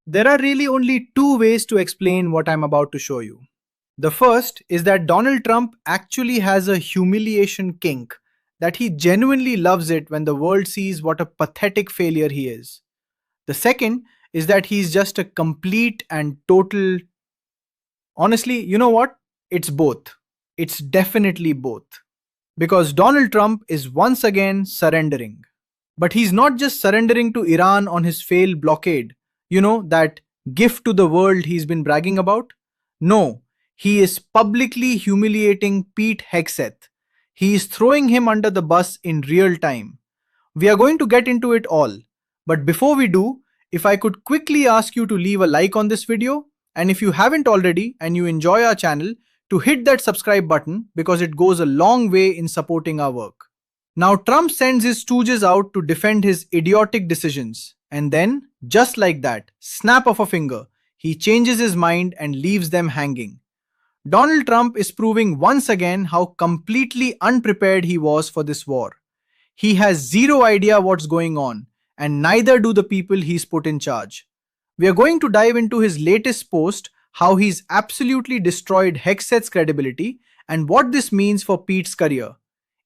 There are really only two ways to explain what I'm about to show you. The first is that Donald Trump actually has a humiliation kink, that he genuinely loves it when the world sees what a pathetic failure he is. The second is that he's just a complete and total. Honestly, you know what? It's both. It's definitely both. Because Donald Trump is once again surrendering. But he's not just surrendering to Iran on his failed blockade, that gift to the world he's been bragging about. No, he is publicly humiliating Pete Hegseth. He is throwing him under the bus in real time. We are going to get into it all. But before we do, if I could quickly ask you to leave a like on this video, and if you haven't already and you enjoy our channel, to hit that subscribe button because it goes a long way in supporting our work. Now, Trump sends his stooges out to defend his idiotic decisions, and then, just like that, snap of a finger, he changes his mind and leaves them hanging. Donald Trump is proving once again how completely unprepared he was for this war. He has zero idea what's going on, and neither do the people he's put in charge. We are going to dive into his latest post, how he's absolutely destroyed Hegseth's credibility, and what this means for Pete's career,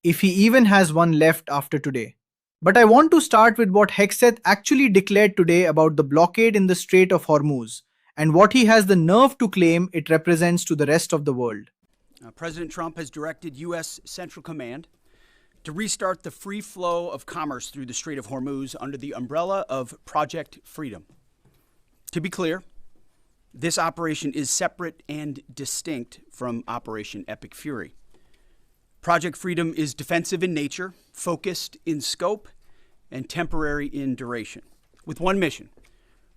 if he even has one left after today. But I want to start with what Hegseth actually declared today about the blockade in the Strait of Hormuz, and what he has the nerve to claim it represents to the rest of the world. President Trump has directed U.S. Central Command to restart the free flow of commerce through the Strait of Hormuz under the umbrella of Project Freedom. To be clear, this operation is separate and distinct from Operation Epic Fury. Project Freedom is defensive in nature, focused in scope, and temporary in duration, with one mission: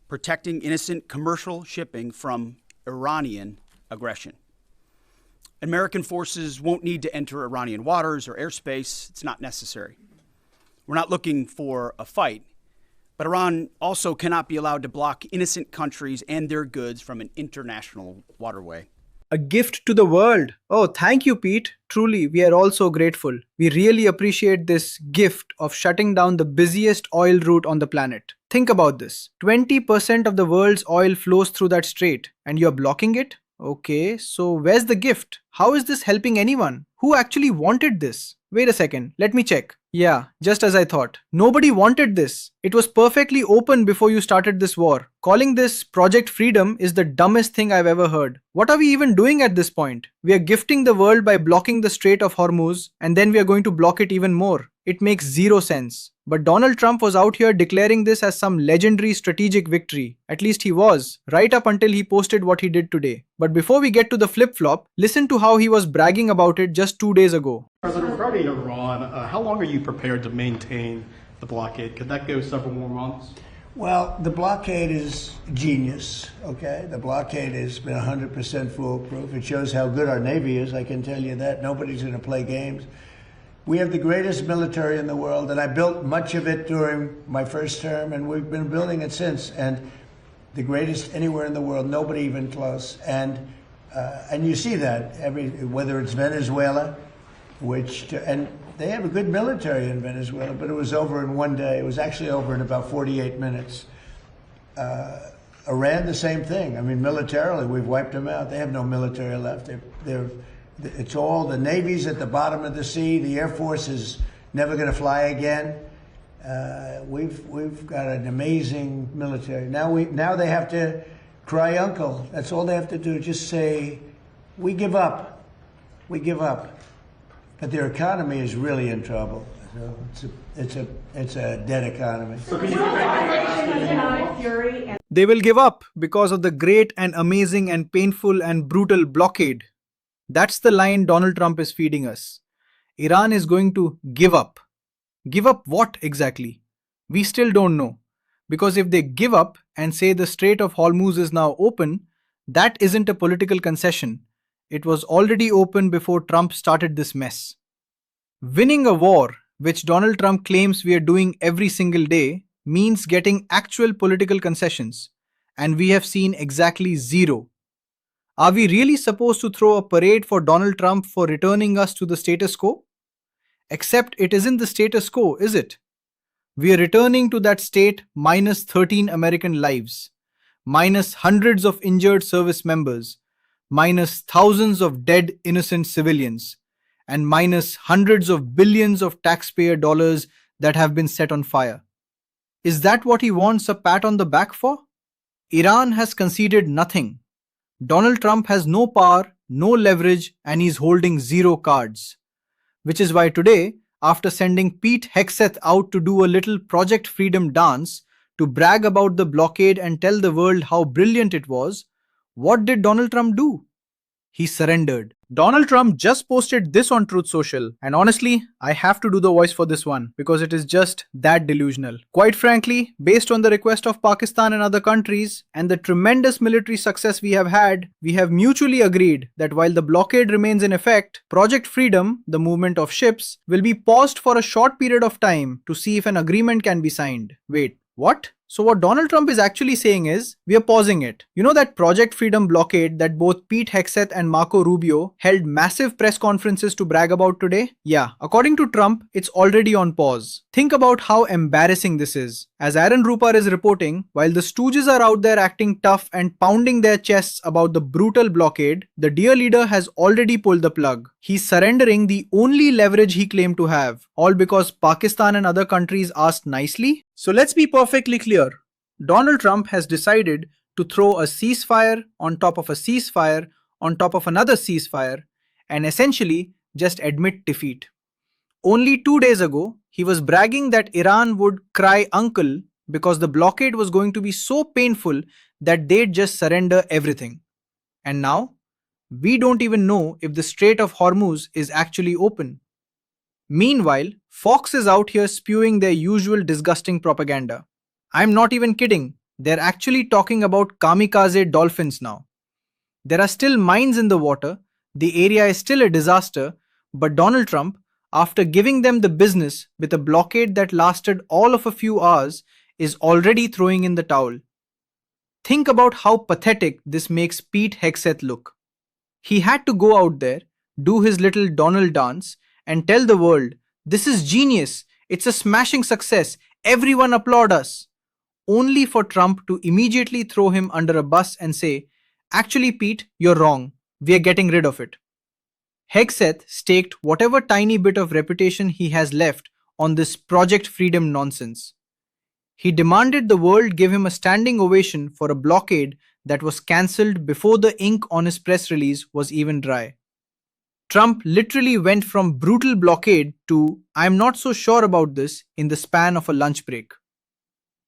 protecting innocent commercial shipping from Iranian aggression. American forces won't need to enter Iranian waters or airspace. It's not necessary. We're not looking for a fight, but Iran also cannot be allowed to block innocent countries and their goods from an international waterway. A gift to the world. Oh, thank you, Pete. Truly, we are all so grateful. We really appreciate this gift of shutting down the busiest oil route on the planet. Think about this. 20% of the world's oil flows through that strait, and you're blocking it? Okay, so where's the gift? How is this helping anyone? Who actually wanted this? Wait a second, let me check. Yeah, just as I thought. Nobody wanted this. It was perfectly open before you started this war. Calling this Project Freedom is the dumbest thing I've ever heard. What are we even doing at this point? We are gifting the world by blocking the Strait of Hormuz, and then we are going to block it even more. It makes zero sense. But Donald Trump was out here declaring this as some legendary strategic victory. At least he was, right up until he posted what he did today. But before we get to the flip-flop, listen to how he was bragging about it just 2 days ago. President, regarding Iran, how long are you prepared to maintain the blockade? Could that go several more months? Well, the blockade is genius, okay? The blockade has been 100% foolproof. It shows how good our Navy is, I can tell you that. Nobody's going to play games. We have the greatest military in the world, and I built much of it during my first term, and we've been building it since. And the greatest anywhere in the world, nobody even close. And you see that whether it's Venezuela, and they have a good military in Venezuela, but it was over in one day. It was actually over in about 48 minutes. Iran, the same thing. I mean, militarily, we've wiped them out. They have no military left. It's all the Navy's at the bottom of the sea. The Air Force is never going to fly again. We've got an amazing military. Now they have to cry uncle. That's all they have to do. Just say, we give up. We give up. But their economy is really in trouble. So it's a dead economy. They will give up because of the great and amazing and painful and brutal blockade. That's the line Donald Trump is feeding us. Iran is going to give up. Give up what exactly? We still don't know. Because if they give up and say the Strait of Hormuz is now open, that isn't a political concession. It was already open before Trump started this mess. Winning a war, which Donald Trump claims we are doing every single day, means getting actual political concessions. And we have seen exactly zero. Are we really supposed to throw a parade for Donald Trump for returning us to the status quo? Except it isn't the status quo, is it? We are returning to that state minus 13 American lives. minus hundreds of injured service members, minus thousands of dead innocent civilians, and minus hundreds of billions of taxpayer dollars that have been set on fire. Is that what he wants a pat on the back for? Iran has conceded nothing. Donald Trump has no power, no leverage, and he's holding zero cards. Which is why today, after sending Pete Hegseth out to do a little Project Freedom dance to brag about the blockade and tell the world how brilliant it was, what did Donald Trump do? He surrendered. Donald Trump just posted this on Truth Social, and honestly, I have to do the voice for this one because it is just that delusional. Quite frankly, based on the request of Pakistan and other countries and the tremendous military success we have had, we have mutually agreed that while the blockade remains in effect, Project Freedom, the movement of ships, will be paused for a short period of time to see if an agreement can be signed. Wait, what? So what Donald Trump is actually saying is, we are pausing it. You know that Project Freedom blockade that both Pete Hegseth and Marco Rubio held massive press conferences to brag about today? Yeah, according to Trump, it's already on pause. Think about how embarrassing this is. As Aaron Rupar is reporting, while the stooges are out there acting tough and pounding their chests about the brutal blockade, the dear leader has already pulled the plug. He's surrendering the only leverage he claimed to have, all because Pakistan and other countries asked nicely? So let's be perfectly clear. Donald Trump has decided to throw a ceasefire on top of a ceasefire on top of another ceasefire and essentially just admit defeat. Only 2 days ago, he was bragging that Iran would cry uncle because the blockade was going to be so painful that they'd just surrender everything. And now, we don't even know if the Strait of Hormuz is actually open. Meanwhile, Fox is out here spewing their usual disgusting propaganda. I'm not even kidding, they're actually talking about kamikaze dolphins now. There are still mines in the water, the area is still a disaster, but Donald Trump, after giving them the business with a blockade that lasted all of a few hours, is already throwing in the towel. Think about how pathetic this makes Pete Hegseth look. He had to go out there, do his little Donald dance, and tell the world, this is genius, it's a smashing success, everyone applaud us. Only for Trump to immediately throw him under a bus and say, actually Pete, you're wrong, we are getting rid of it. Hegseth staked whatever tiny bit of reputation he has left on this Project Freedom nonsense. He demanded the world give him a standing ovation for a blockade that was cancelled before the ink on his press release was even dry. Trump literally went from brutal blockade to I'm not so sure about this in the span of a lunch break.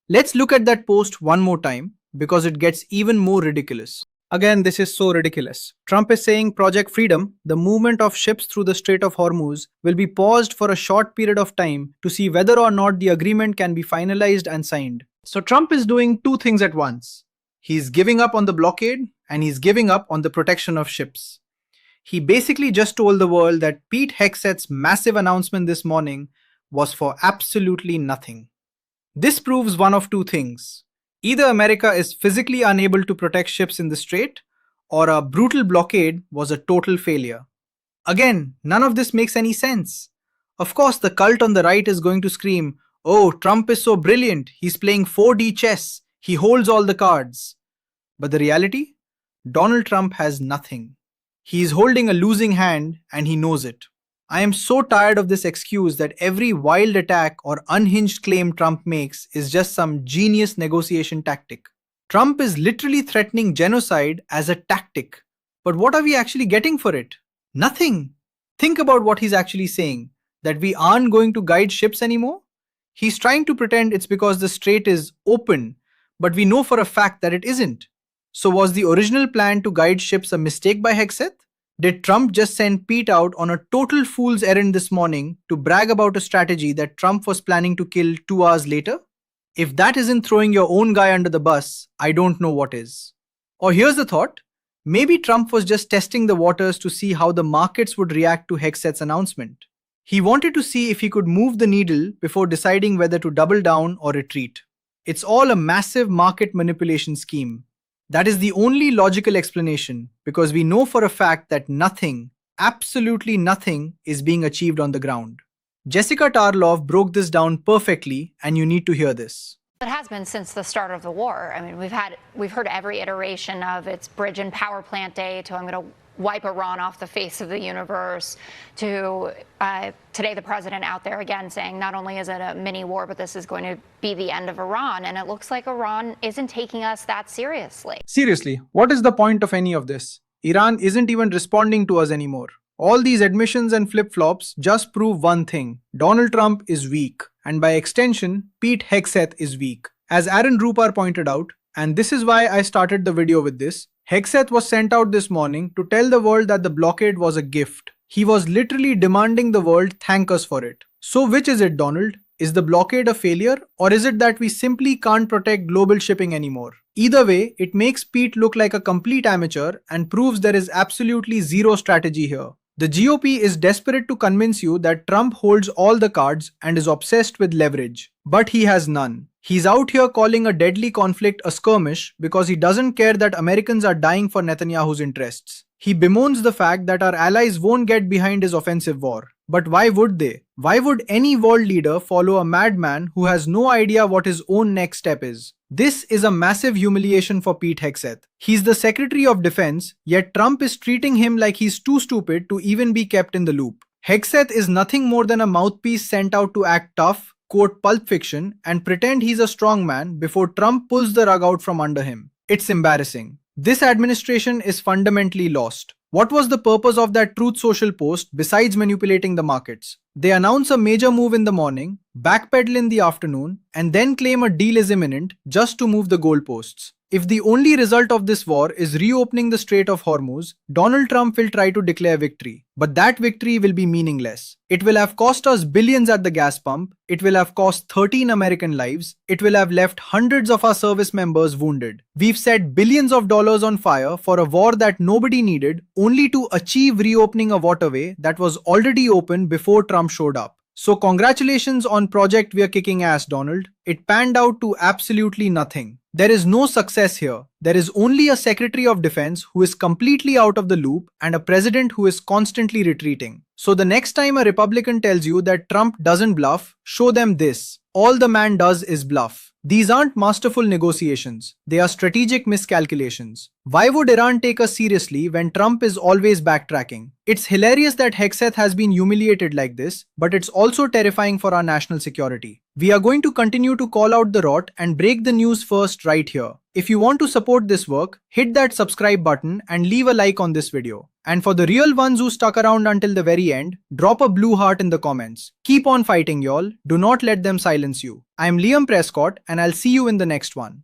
Let's look at that post one more time because it gets even more ridiculous. Again, this is so ridiculous. Trump is saying Project Freedom, the movement of ships through the Strait of Hormuz, will be paused for a short period of time to see whether or not the agreement can be finalized and signed. So Trump is doing two things at once. He's giving up on the blockade and he's giving up on the protection of ships. He basically just told the world that Pete Hegseth's massive announcement this morning was for absolutely nothing. This proves one of two things. Either America is physically unable to protect ships in the strait, or a brutal blockade was a total failure. Again, none of this makes any sense. Of course, the cult on the right is going to scream, oh, Trump is so brilliant, he's playing 4D chess, he holds all the cards. But the reality? Donald Trump has nothing. He is holding a losing hand and he knows it. I am so tired of this excuse that every wild attack or unhinged claim Trump makes is just some genius negotiation tactic. Trump is literally threatening genocide as a tactic. But what are we actually getting for it? Nothing. Think about what he's actually saying. That we aren't going to guide ships anymore? He's trying to pretend it's because the strait is open, but we know for a fact that it isn't. So was the original plan to guide ships a mistake by Hegseth? Did Trump just send Pete out on a total fool's errand this morning to brag about a strategy that Trump was planning to kill 2 hours later? If that isn't throwing your own guy under the bus, I don't know what is. Or here's the thought, maybe Trump was just testing the waters to see how the markets would react to Hegseth's announcement. He wanted to see if he could move the needle before deciding whether to double down or retreat. It's all a massive market manipulation scheme. That is the only logical explanation because we know for a fact that nothing, absolutely nothing, is being achieved on the ground. Jessica Tarlov broke this down perfectly and you need to hear this. It has been since the start of the war. I mean, we've heard every iteration of its bridge and power plant day to I'm going to wipe Iran off the face of the universe to today the president out there again saying not only is it a mini war, but this is going to be the end of Iran. And it looks like Iran isn't taking us that seriously. Seriously, what is the point of any of this? Iran isn't even responding to us anymore. All these admissions and flip-flops just prove one thing. Donald Trump is weak. And by extension, Pete Hegseth is weak. As Aaron Rupar pointed out, and this is why I started the video with this, Hegseth was sent out this morning to tell the world that the blockade was a gift. He was literally demanding the world thank us for it. So which is it, Donald? Is the blockade a failure, or is it that we simply can't protect global shipping anymore? Either way, it makes Pete look like a complete amateur and proves there is absolutely zero strategy here. The GOP is desperate to convince you that Trump holds all the cards and is obsessed with leverage. But he has none. He's out here calling a deadly conflict a skirmish because he doesn't care that Americans are dying for Netanyahu's interests. He bemoans the fact that our allies won't get behind his offensive war. But why would they? Why would any world leader follow a madman who has no idea what his own next step is? This is a massive humiliation for Pete Hegseth. He's the Secretary of Defense, yet Trump is treating him like he's too stupid to even be kept in the loop. Hegseth is nothing more than a mouthpiece sent out to act tough, quote Pulp Fiction, and pretend he's a strong man before Trump pulls the rug out from under him. It's embarrassing. This administration is fundamentally lost. What was the purpose of that Truth Social post besides manipulating the markets? They announce a major move in the morning, backpedal in the afternoon, and then claim a deal is imminent just to move the goalposts. If the only result of this war is reopening the Strait of Hormuz, Donald Trump will try to declare victory. But that victory will be meaningless. It will have cost us billions at the gas pump, it will have cost 13 American lives, it will have left hundreds of our service members wounded. We've set billions of dollars on fire for a war that nobody needed, only to achieve reopening a waterway that was already open before Trump showed up. So congratulations on Project We're Kicking Ass, Donald. It panned out to absolutely nothing. There is no success here. There is only a Secretary of Defense who is completely out of the loop and a president who is constantly retreating. So the next time a Republican tells you that Trump doesn't bluff, show them this. All the man does is bluff. These aren't masterful negotiations. They are strategic miscalculations. Why would Iran take us seriously when Trump is always backtracking? It's hilarious that Hegseth has been humiliated like this, but it's also terrifying for our national security. We are going to continue to call out the rot and break the news first right here. If you want to support this work, hit that subscribe button and leave a like on this video. And for the real ones who stuck around until the very end, drop a blue heart in the comments. Keep on fighting, y'all. Do not let them silence you. I'm Liam Prescott, and I'll see you in the next one.